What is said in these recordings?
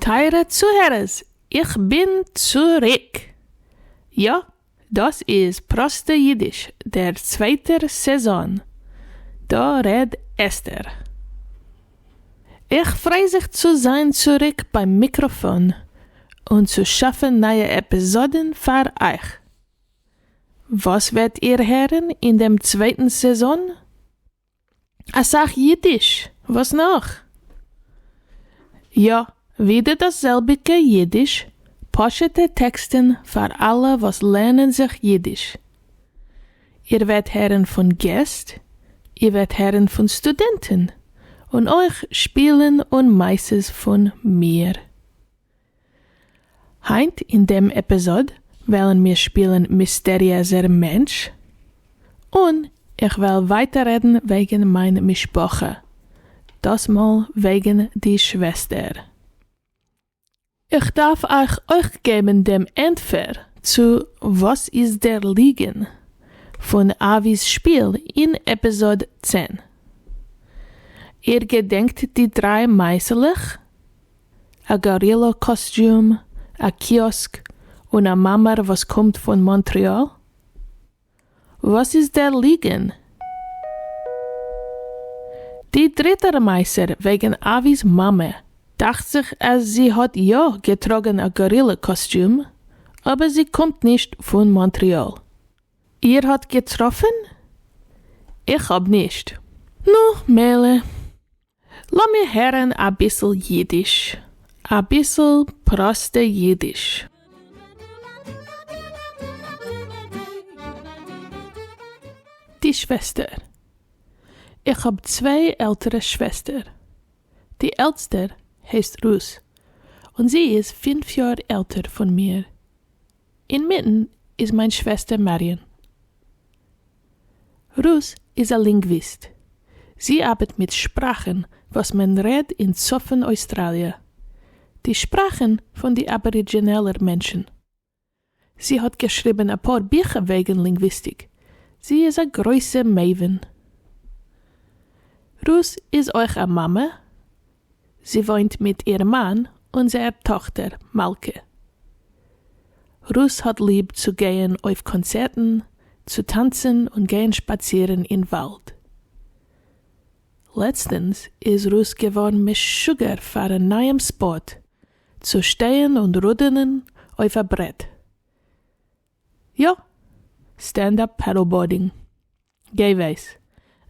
Teure Zuhörers, ich bin zurück. Ja, das ist Proste Yiddish, der 2. Saison. Da redet Esther. Ich freue sich zu sein zurück beim Mikrofon und zu schaffen neue Episoden für euch. Was werdet ihr hören in dem 2. Saison? Sag Jiddisch, was noch? Ja, wieder dasselbige Jiddisch, poschete Texten für alle, was lernen sich Jiddisch. Ihr werdet hören von Gästen, ihr werdet hören von Studenten und euch spielen und meistens von mir. Heint in dem Episode wollen wir spielen Misteriezer Mentsh und ich will weiterreden wegen meiner Mischpoche. Das mal wegen die Shvester. Ich darf euch geben dem Entfer zu Was ist der Liegen von Avis Spiel in Episode 10. Ihr gedenkt die 3 Meisterlich, a Gorilla-Kostüm, a Kiosk und a Mama, was kommt von Montreal? Was ist der Liegen? Die 3. Meister wegen Avis Mama dachte sich, als sie hat ja getragen a Gorilla-Kostüm, aber sie kommt nicht von Montreal. Ihr hat getroffen? Ich hab nicht. Nu, Mele. Lass mir hören a bissl Jiddisch. A bissl Proste Yiddish. Die Shvester. Ich hab 2 ältere Schwestern. Die älteste heißt Ruth und sie ist 5 Jahre älter von mir. Inmitten ist meine Schwester Marion. Ruth ist ein Linguist. Sie arbeitet mit Sprachen, was man redet in Zoffen Australien. Die Sprachen von den aboriginellen Menschen. Sie hat geschrieben ein paar Bücher wegen Linguistik. Sie ist eine große Maven. Ruth ist euch eine Mama. Sie wohnt mit ihrem Mann und ihrer Tochter Malke. Ruth hat lieb zu gehen auf Konzerten, zu tanzen und gehen spazieren im Wald. Letztens ist Ruth geworden mit Sugar für einen neuen Sport, zu stehen und rudern auf ein Brett. Ja, Stand-up Paddleboarding. Geh weiß,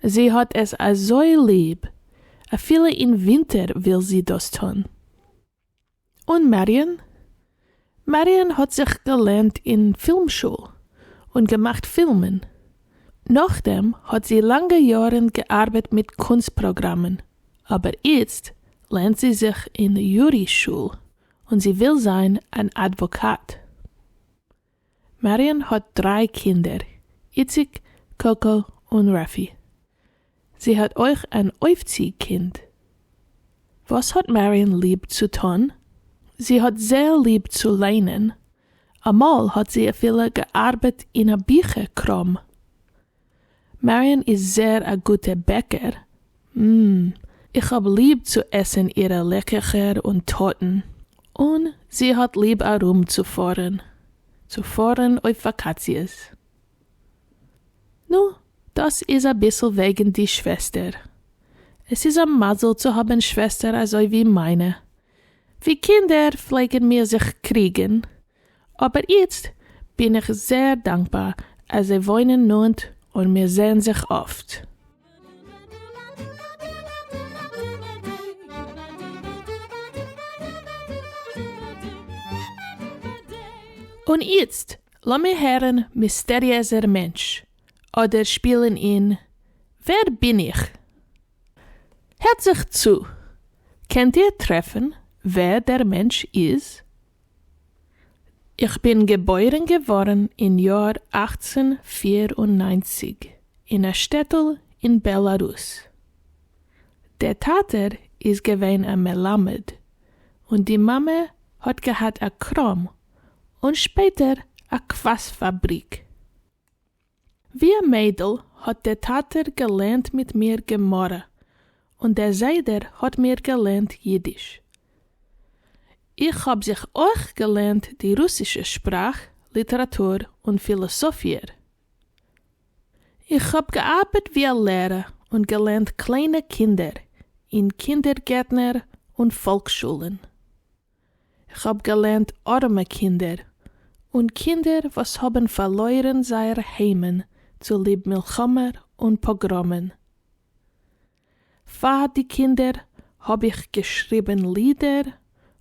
sie hat es so lieb. Viele im Winter will sie das tun. Und Marion? Marion hat sich gelernt in Filmschule und gemacht Filmen. Nachdem hat sie lange Jahre gearbeitet mit Kunstprogrammen, aber jetzt lernt sie sich in Juryschule und sie will sein ein Advokat. Marion hat 3 Kinder, Itzik, Coco und Raffi. Sie hat euch ein Aufziehkind. Was hat Marion lieb zu tun? Sie hat sehr lieb zu lernen. Einmal hat sie viele gearbeitet in einer Bücherkram. Marion ist sehr ein guter Bäcker. Ich hab lieb zu essen ihre Leckerchen und Torten. Und sie hat lieb herumzufahren. Zu fahren auf Vakations. Nu, das ist ein bisschen wegen die Schwester. Es ist ein Masel zu haben Schwester also wie meine. Wie Kinder pflegen wir sich kriegen, aber jetzt bin ich sehr dankbar, als sie wohnen nun und wir sehen sich oft. Und jetzt, lass mich hören Misteriezer Mentsh oder spielen in Wer bin ich? Hört sich zu. Könnt ihr treffen, wer der Mensch ist? Ich bin geboren geworden im Jahr 1894 in einer Stadt in Belarus. Der Vater ist gewesen ein Melamed und die Mama hat gehabt a Kram und später a Quassfabrik. Wie ein Mädel hat der Vater gelernt mit mir Gemorre und der Seider hat mir gelernt Jiddisch. Ich hab sich auch gelernt die russische Sprache, Literatur und Philosophie. Ich hab gearbeitet wie ein Lehrer und gelernt kleine Kinder in Kindergärtner und Volksschulen. Ich hab gelernt arme Kinder und Kinder, was haben verloren seine Heimen zu lieb Milchamer und Pogromen. Für die Kinder hab ich geschrieben Lieder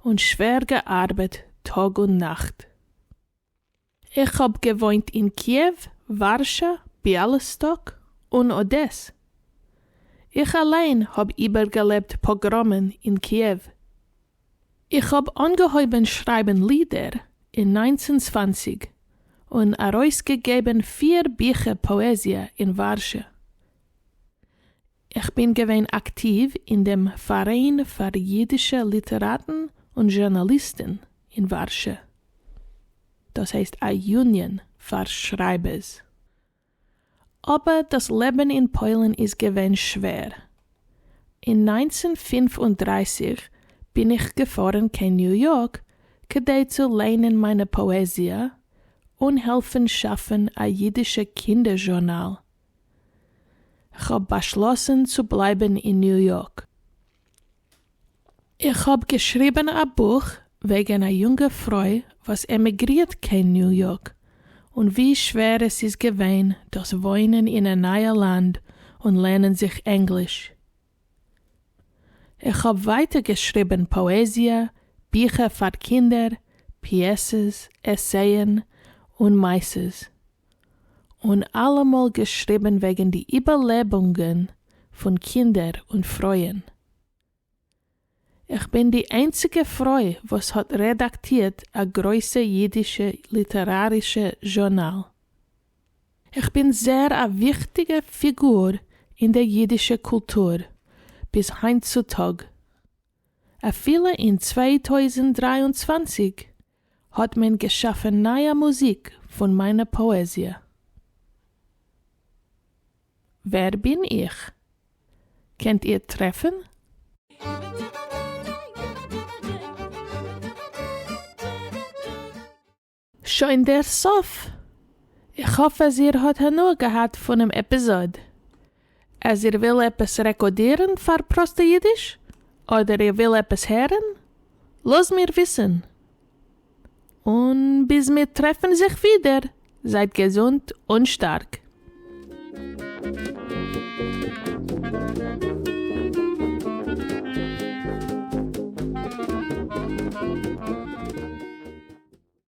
und schwer gearbeitet Tag und Nacht. Ich hab gewohnt in Kiew, Warschau, Bialystok und Odessa. Ich allein hab übergelebt Pogromen in Kiew. Ich hab angehoben schreiben Lieder in 1920 und herausgegeben 4 Bücher Poesie in Warschau. Ich bin gewesen aktiv in dem Verein für jiddische Literaten und Journalisten in Warschau. Das heißt a Union für Schreibers. Aber das Leben in Polen ist gewesen schwer. In 1935 bin ich gefahren in New York, zu lernen meine Poesie und helfen schaffen a jiddische Kinderjournal. Ich habe beschlossen zu bleiben in New York. Ich habe geschrieben ein Buch wegen einer jungen Frau, was emigriert in New York und wie schwer es ist gewesen, das Wohnen in einem neuen Land und lernen sich Englisch. Ich habe weitergeschrieben Poesie, Bücher für Kinder, Pieces, Essayen und Meises. Und allemal geschrieben wegen die Überlebungen von Kindern und Frauen. Ich bin die einzige Frau, was hat redaktiert a große jiddische literarische Journal. Ich bin sehr a wichtige Figur in der jiddischen Kultur, bis heutzutage. A viele in 2023 hat man geschaffen neue Musik von meiner Poesie. Wer bin ich? Kennt ihr treffen? Schon der Sof. Ich hoffe, ihr habt genug gehabt von dem Episode. Als ihr will etwas rekordieren für Proste Yiddish oder ihr will etwas hören, lasst mir wissen. Und bis wir treffen sich wieder, seid gesund und stark.